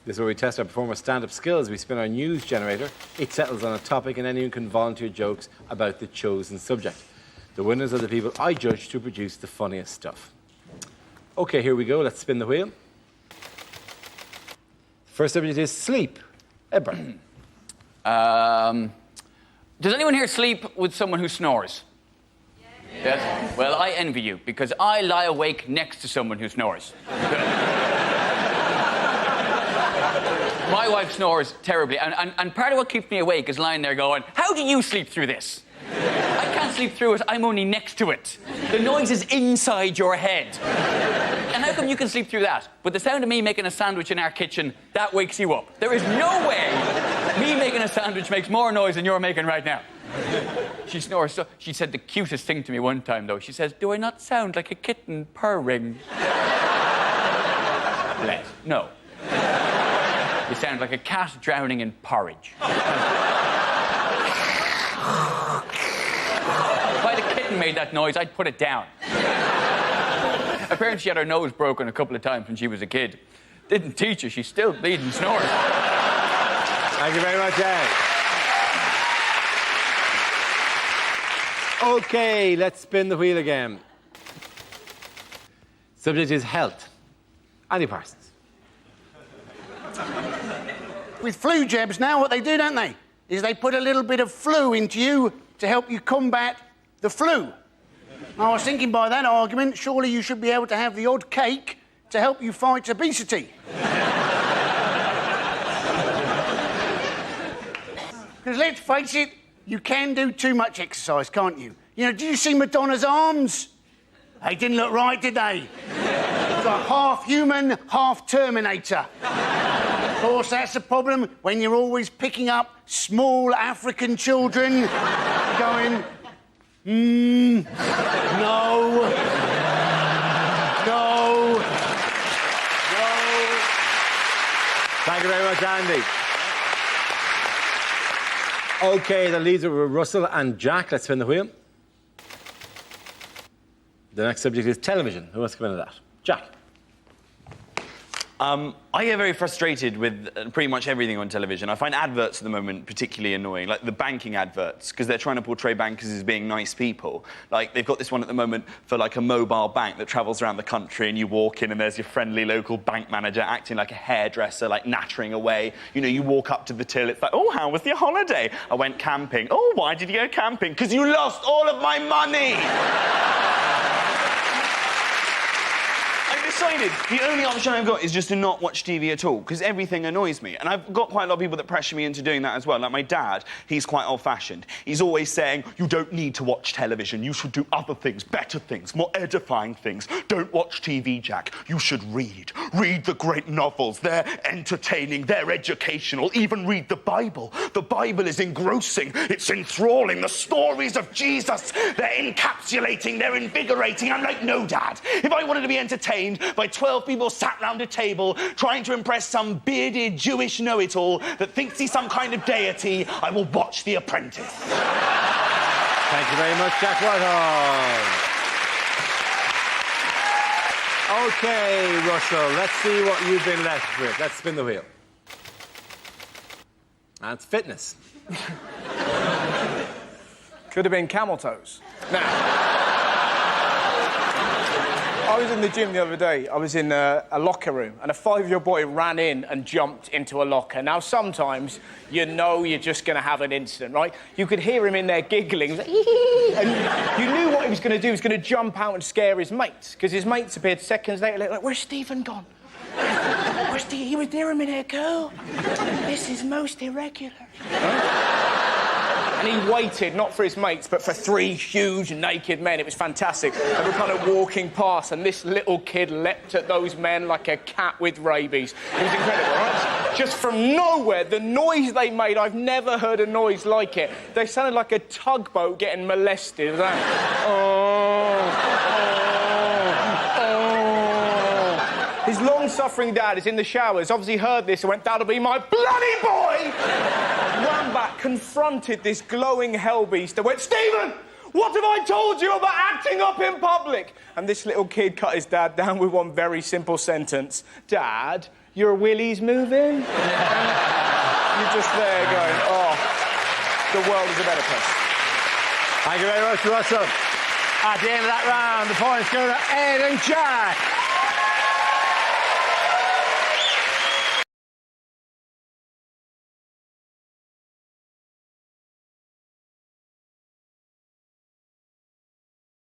This is where we test our performers' stand-up skills. We spin our news generator. It settles on a topic and anyone can volunteer jokes about the chosen subject. The winners are the people I judge to produce the funniest stuff. OK, here we go. Let's spin the wheel. First subject is sleep. Byrne. Does anyone here sleep with someone who snores? Yes? Well, I envy you, because I lie awake next to someone who snores. My wife snores terribly, and part of what keeps me awake is lying there going, how do you sleep through this? I can't sleep through it, I'm only next to it. The noise is inside your head. And how come you can sleep through that? But the sound of me making a sandwich in our kitchen, that wakes you up. There is no way me making a sandwich makes more noise than you're making right now. She snores so... She said the cutest thing to me one time, though. She says, do I not sound like a kitten purring? Bless. No. You sound like a cat drowning in porridge. If I had a kitten made that noise, I'd put it down. Apparently she had her nose broken a couple of times when she was a kid. Didn't teach her, she's still bleeding snores. Thank you very much, Ed. OK, let's spin the wheel again. Subject is health. Andy Parsons. With flu jabs now, what they do, don't they, is they put a little bit of flu into you to help you combat the flu. I was thinking by that argument, surely you should be able to have the odd cake to help you fight obesity. Because let's face it, you can do too much exercise, can't you? You know, did you see Madonna's arms? They didn't look right, did they? It's like half human, half Terminator. Of course, that's the problem when you're always picking up small African children going, no, no, no. Thank you very much, Andy. OK, that leaves it with Russell and Jack. Let's spin the wheel. The next subject is television. Who wants to come into that? Jack. I get very frustrated with pretty much everything on television. I find adverts at the moment particularly annoying, like the banking adverts, because they're trying to portray bankers as being nice people. Like, they've got this one at the moment for, like, a mobile bank that travels around the country, and you walk in and there's your friendly local bank manager acting like a hairdresser, like, nattering away. You know, you walk up to the till, it's like, oh, how was your holiday? I went camping. Oh, why did you go camping? Because you lost all of my money! Decided the only option I've got is just to not watch TV at all, because everything annoys me. And I've got quite a lot of people that pressure me into doing that as well. Like my dad, he's quite old-fashioned. He's always saying, you don't need to watch television. You should do other things, better things, more edifying things. Don't watch TV, Jack. You should read. Read the great novels. They're entertaining, they're educational. Even read the Bible. The Bible is engrossing. It's enthralling. The stories of Jesus, they're encapsulating, they're invigorating. I'm like, no, Dad. If I wanted to be entertained by 12 people sat round a table trying to impress some bearded Jewish know-it-all that thinks he's some kind of deity, I will watch The Apprentice. Thank you very much, Jack Whitehall. OK, Russell, let's see what you've been left with. Let's spin the wheel. That's fitness. Could have been camel toes. Now, I was in the gym the other day. I was in a locker room, and a 5-year-old boy ran in and jumped into a locker. Now, sometimes you know you're just going to have an incident, right? You could hear him in there giggling, and you knew what he was going to do. He was going to jump out and scare his mates, because his mates appeared seconds later, like, where's Stephen gone? Where's Stephen? He was there a minute ago. This is most irregular. And he waited, not for his mates, but for 3 huge naked men. It was fantastic. They were kind of walking past, and this little kid leapt at those men like a cat with rabies. It was incredible, right? Just from nowhere, the noise they made, I've never heard a noise like it. They sounded like a tugboat getting molested. It was like, His long-suffering dad is in the shower. He's obviously heard this and went, that'll be my bloody boy! Ran back, confronted this glowing hellbeast and went, Stephen, what have I told you about acting up in public? And this little kid cut his dad down with one very simple sentence. Dad, your willy's moving. You're just there going, oh, the world is a better place. Thank you very much, Russell. At the end of that round, the points go to Ed and Jack.